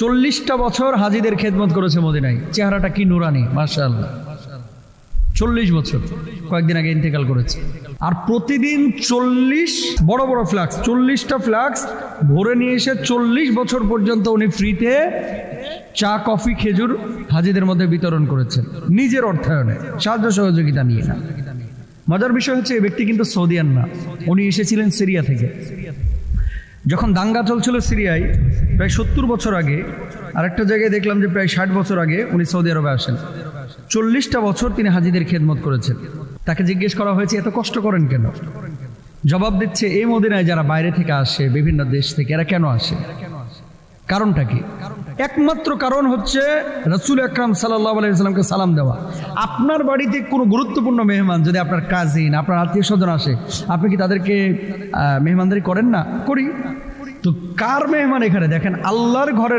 40টা বছর হাজিদের খেদমত করেছে মদিনায়। চেহারাটা কি নুরানি, মাশাআল্লাহ। 40 বছর, কয়েকদিন আগে ইন্তেকাল করেছে। আর প্রতিদিন 40 বড় বড় ফ্লাক্স, 40টা ফ্লাক্স ভরে নিয়ে এসে 40 বছর পর্যন্ত উনি ফ্রিতে চা, কফি, খেজুর হাজিদের মধ্যে বিতরণ করেছেন, নিজের অর্থায়নে, সাহায্য সহযোগিতা নিয়ে না। মজার বিষয় হচ্ছে এই ব্যক্তি কিন্তু সৌদিয়ান না, উনি এসেছিলেন সিরিয়া থেকে। যখন দাঙ্গা চলছিল সিরিয়ায় প্রায় 70 বছর আগে, আরেকটা জায়গায় দেখলাম যে প্রায় 60 বছর আগে উনি সৌদি আরবে আসেন। 40টা বছর তিনি হাজিদের খেদমত করেছেন। তাকে জিজ্ঞেস করা হয়েছে এত কষ্ট করেন কেন? জবাব দিচ্ছে এই মদিনায় যারা বাইরে থেকে আসে, বিভিন্ন দেশ থেকে, এরা কেন আসে, কারণটা কি? একমাত্র কারণ হচ্ছে রাসূল আকরাম সাল্লাল্লাহু আলাইহি ওয়াসাল্লামকে সালাম দেওয়া। আপনার বাড়িতে কোনো গুরুত্বপূর্ণ মেহমান, যদি আপনার কাজিন, আপনার আত্মীয় স্বজন আসে, আপনি কি তাদেরকে মেহমানদারি করেন না? করি। তো কার মেহমান এখানে? দেখেন, আল্লাহর ঘরের